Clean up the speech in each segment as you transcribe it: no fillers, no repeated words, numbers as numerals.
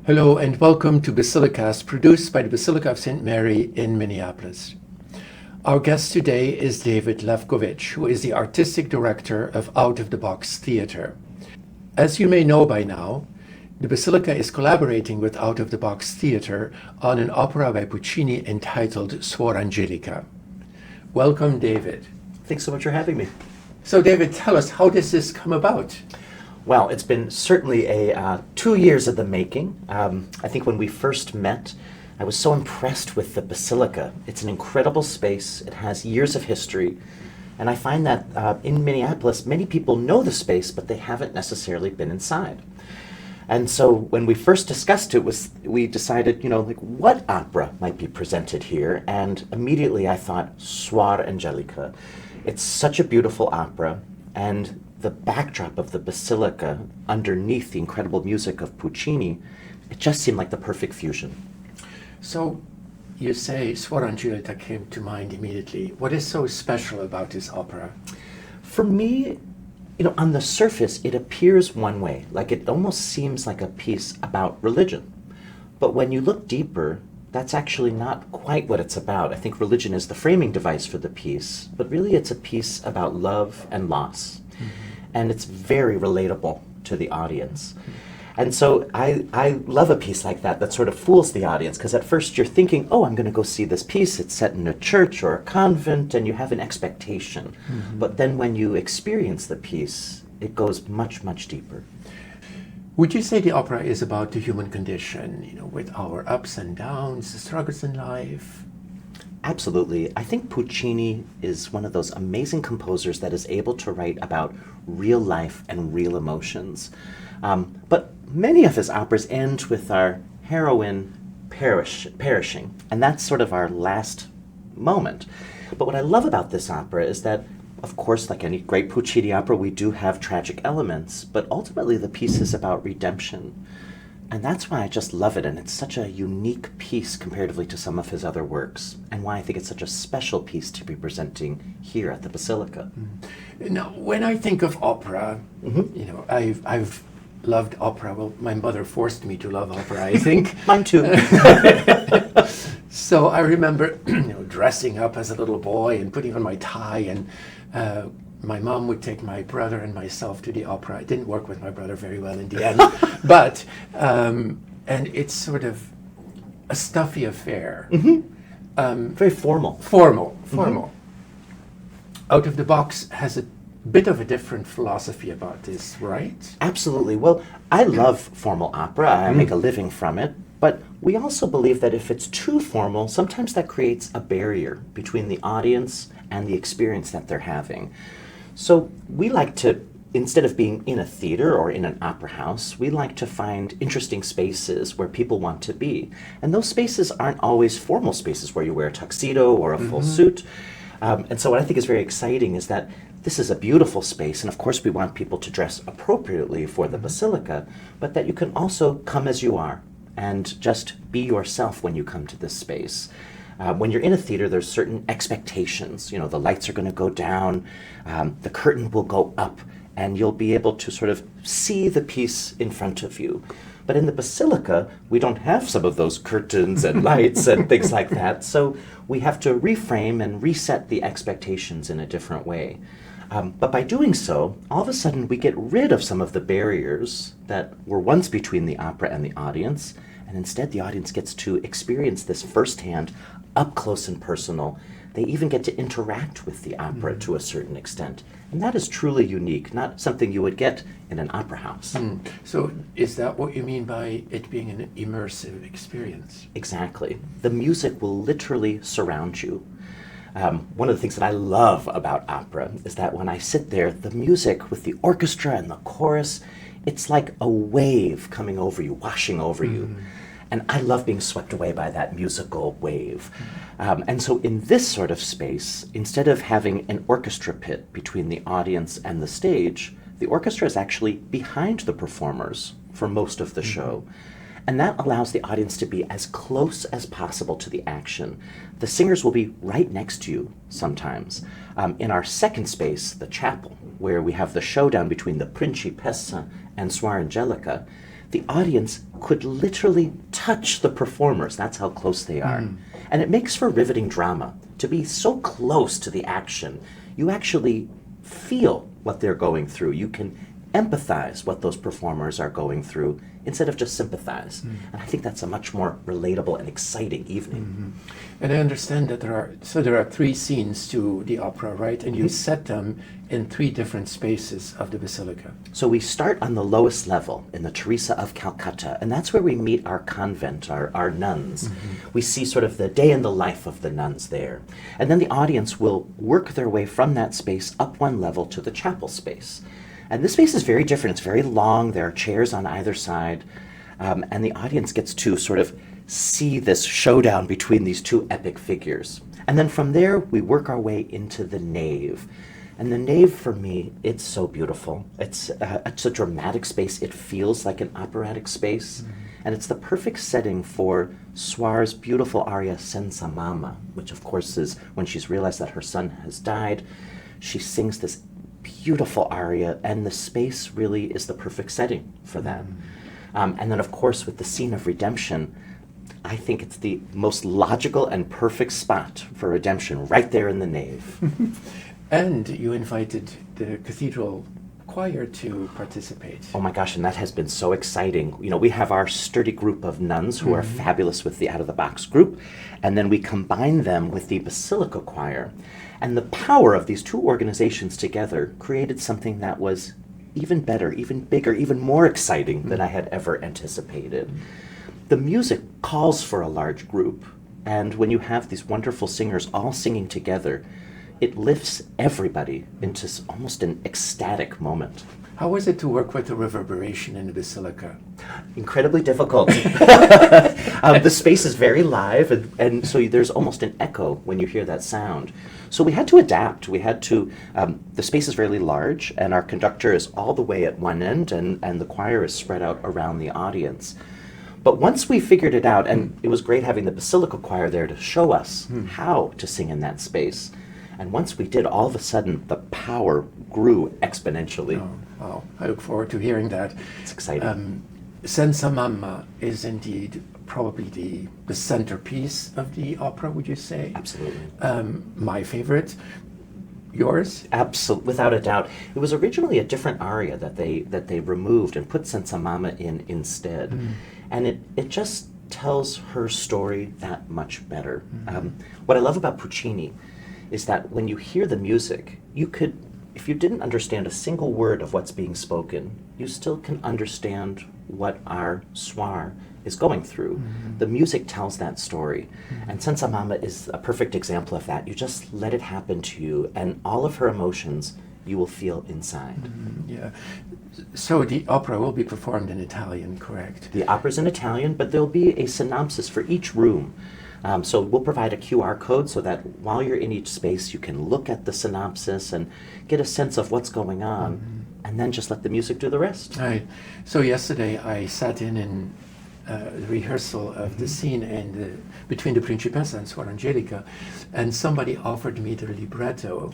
Hello and welcome to BasiliCAST, produced by the Basilica of St. Mary in Minneapolis. Our guest today is David Lefkowich, who is the artistic director of Out of the Box Theatre. As you may know by now, the Basilica is collaborating with Out of the Box Theatre on an opera by Puccini entitled Suor Angelica. Welcome, David. Thanks so much for having me. So, David, tell us, how does this come about? Well, it's been certainly 2 years of the making. I think when we first met, I was so impressed with the Basilica. It's an incredible space. It has years of history. And I find that in Minneapolis, many people know the space, but they haven't necessarily been inside. And so when we first discussed it, we decided, what opera might be presented here? And immediately I thought, Suor Angelica. It's such a beautiful opera, and the backdrop of the Basilica underneath the incredible music of Puccini, it just seemed like the perfect fusion. So you say Suor Angelica came to mind immediately. What is so special about this opera? For me, on the surface, it appears one way, like it almost seems like a piece about religion. But when you look deeper, that's actually not quite what it's about. I think religion is the framing device for the piece, but really it's a piece about love and loss. Mm-hmm. And it's very relatable to the audience. And so I love a piece like that sort of fools the audience, because at first you're thinking, oh, I'm going to go see this piece. It's set in a church or a convent, and you have an expectation. Mm-hmm. But then when you experience the piece, it goes much, much deeper. Would you say the opera is about the human condition, with our ups and downs, the struggles in life? Absolutely. I think Puccini is one of those amazing composers that is able to write about real life and real emotions. But many of his operas end with our heroine perishing, and that's sort of our last moment. But what I love about this opera is that, of course, like any great Puccini opera, we do have tragic elements, but ultimately the piece is about redemption. And that's why I just love it, and it's such a unique piece comparatively to some of his other works, and why I think it's such a special piece to be presenting here at the Basilica. Now, when I think of opera, I've loved opera. Well, my mother forced me to love opera, I think. Mine too. So I remember, dressing up as a little boy and putting on my tie, and my mom would take my brother and myself to the opera. It didn't work with my brother very well in the end, but and it's sort of a stuffy affair. Mm-hmm. Very formal. Formal. Mm-hmm. Out of the Box has a bit of a different philosophy about this, right? Absolutely. Well, I love formal opera. I make a living from it. But we also believe that if it's too formal, sometimes that creates a barrier between the audience and the experience that they're having. So we like to, instead of being in a theater or in an opera house, we like to find interesting spaces where people want to be. And those spaces aren't always formal spaces where you wear a tuxedo or a full suit. And so what I think is very exciting is that this is a beautiful space, and of course we want people to dress appropriately for the Basilica, but that you can also come as you are and just be yourself when you come to this space. When you're in a theater, there's certain expectations. The lights are going to go down, the curtain will go up, and you'll be able to sort of see the piece in front of you. But in the Basilica, we don't have some of those curtains and lights and things like that, so we have to reframe and reset the expectations in a different way. But by doing so, all of a sudden we get rid of some of the barriers that were once between the opera and the audience, and instead the audience gets to experience this firsthand, up close and personal. They even get to interact with the opera to a certain extent. And that is truly unique, not something you would get in an opera house. So is that what you mean by it being an immersive experience? Exactly. The music will literally surround you. One of the things that I love about opera is that when I sit there, the music with the orchestra and the chorus, it's like a wave coming over you, washing over you. And I love being swept away by that musical wave. And so in this sort of space, instead of having an orchestra pit between the audience and the stage, the orchestra is actually behind the performers for most of the show. And that allows the audience to be as close as possible to the action. The singers will be right next to you sometimes. In our second space, the chapel, where we have the showdown between the Principessa and Suor Angelica, the audience could literally touch the performers. That's how close they are. And it makes for riveting drama. To be so close to the action, you actually feel what they're going through. You can empathize what those performers are going through instead of just sympathize. And I think that's a much more relatable and exciting evening. And I understand that there are 3 scenes to the opera, right? And you set them in 3 different spaces of the Basilica. So we start on the lowest level in the Teresa of Calcutta, and that's where we meet our convent, our nuns. We see sort of the day in the life of the nuns there. And then the audience will work their way from that space up 1 level to the chapel space. And this space is very different. It's very long. There are chairs on either side. And the audience gets to sort of see this showdown between these 2 epic figures. And then from there, we work our way into the nave. And the nave, for me, it's so beautiful. It's a dramatic space. It feels like an operatic space. And it's the perfect setting for Suor's beautiful aria Senza Mamma, which of course is when she's realized that her son has died. She sings this beautiful aria, and the space really is the perfect setting for that. And then, of course, with the scene of redemption, I think it's the most logical and perfect spot for redemption, right there in the nave. And you invited the cathedral choir to participate. Oh my gosh, and that has been so exciting. You know, we have our sturdy group of nuns who are fabulous with the out-of-the-box group, and then we combine them with the Basilica choir. And the power of these 2 organizations together created something that was even better, even bigger, even more exciting than I had ever anticipated. The music calls for a large group, and when you have these wonderful singers all singing together, it lifts everybody into almost an ecstatic moment. How was it to work with the reverberation in the Basilica? Incredibly difficult. The space is very live, and so there's almost an echo when you hear that sound. So we had to adapt. We had to, the space is really large, and our conductor is all the way at one end, and the choir is spread out around the audience. But once we figured it out, and it was great having the Basilica choir there to show us how to sing in that space. And once we did, all of a sudden, the power grew exponentially. Oh, wow. I look forward to hearing that. It's exciting. Senza Mamma is indeed probably the centerpiece of the opera, would you say? Absolutely. My favorite. Yours? Absolutely, without a doubt. It was originally a different aria that they removed and put Senza Mamma in instead. And it just tells her story that much better. What I love about Puccini is that when you hear the music, you could, if you didn't understand a single word of what's being spoken, you still can understand what our Suor is going through. The music tells that story. And Senza Mamma is a perfect example of that. You just let it happen to you, and all of her emotions you will feel inside. Yeah. So the opera will be performed in Italian, correct? The opera's in Italian, but there'll be a synopsis for each room. So we'll provide a QR code so that while you're in each space, you can look at the synopsis and get a sense of what's going on, and then just let the music do the rest. Right. So yesterday I sat in the rehearsal of the scene between the Principessa and Suor Angelica, and somebody offered me the libretto,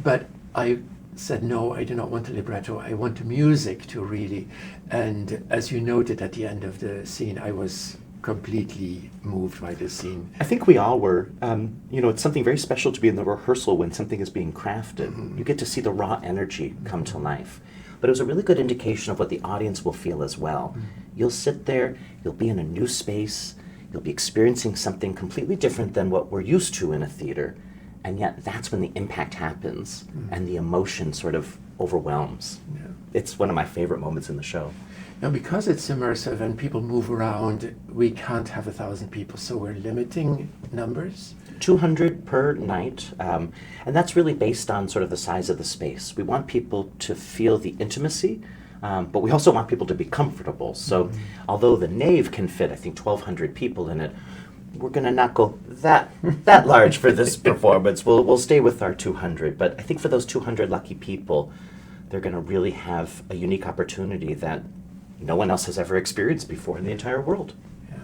but I said, no, I do not want the libretto. I want the music to really, and as you noted at the end of the scene, I was completely moved by this scene. I think we all were. It's something very special to be in the rehearsal when something is being crafted. You get to see the raw energy come to life. But it was a really good indication of what the audience will feel as well. You'll sit there, you'll be in a new space, you'll be experiencing something completely different than what we're used to in a theater, and yet that's when the impact happens and the emotion sort of overwhelms. Yeah. It's one of my favorite moments in the show. Now, because it's immersive and people move around, we can't have 1,000 people, so we're limiting numbers? 200 per night, and that's really based on sort of the size of the space. We want people to feel the intimacy, but we also want people to be comfortable. So although the nave can fit, I think, 1,200 people in it, we're going to not go that large for this performance. We'll stay with our 200, but I think for those 200 lucky people, they're going to really have a unique opportunity that no one else has ever experienced before in the entire world. Yeah.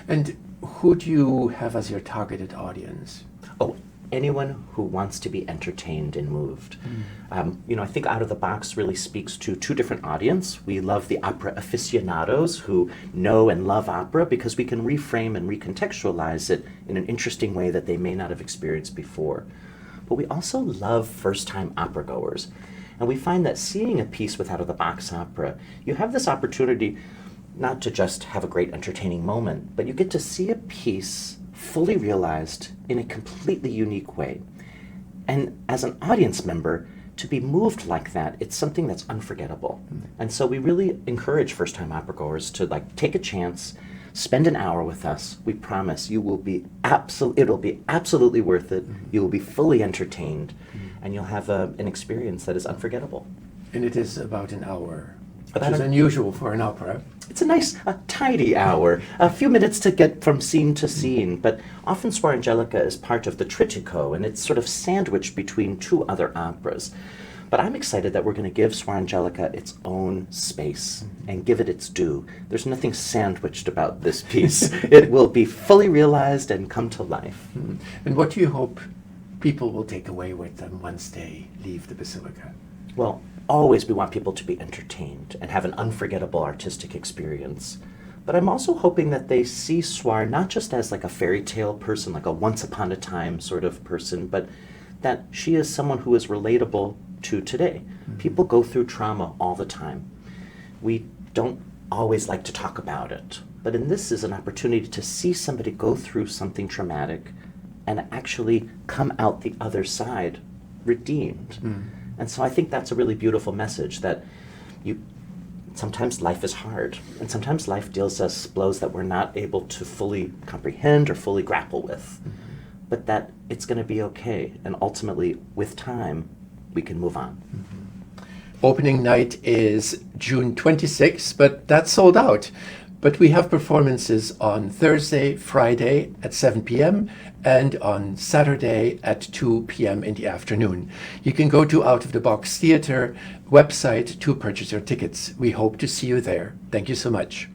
And who do you have as your targeted audience? Oh, anyone who wants to be entertained and moved. I think Out of the Box really speaks to two different audiences. We love the opera aficionados who know and love opera because we can reframe and recontextualize it in an interesting way that they may not have experienced before. But we also love first-time opera goers. And we find that seeing a piece with Out of the Box opera, you have this opportunity not to just have a great entertaining moment, but you get to see a piece fully realized in a completely unique way. And as an audience member, to be moved like that, it's something that's unforgettable. And so we really encourage first-time opera goers to take a chance, spend an hour with us. We promise you will be it'll be absolutely worth it. You will be fully entertained, and you'll have an experience that is unforgettable. And it is about an hour, which About is an- unusual for an opera. It's a nice, tidy hour, a few minutes to get from scene to scene, but often Suor Angelica is part of the Trittico, and it's sort of sandwiched between two other operas. But I'm excited that we're going to give Suor Angelica its own space and give it its due. There's nothing sandwiched about this piece. It will be fully realized and come to life. And what do you hope people will take away with them once they leave the Basilica? Well, always we want people to be entertained and have an unforgettable artistic experience. But I'm also hoping that they see Suor not just as a fairy tale person, like a once upon a time sort of person, but that she is someone who is relatable to today. People go through trauma all the time. We don't always like to talk about it, but this is an opportunity to see somebody go through something traumatic and actually come out the other side redeemed. And so I think that's a really beautiful message, that sometimes life is hard, and sometimes life deals us blows that we're not able to fully comprehend or fully grapple with, but that it's going to be okay, and ultimately, with time, we can move on. Opening night is June 26th, but that's sold out. But we have performances on Thursday, Friday at 7 p.m. and on Saturday at 2 p.m. in the afternoon. You can go to Out of the Box Theatre website to purchase your tickets. We hope to see you there. Thank you so much.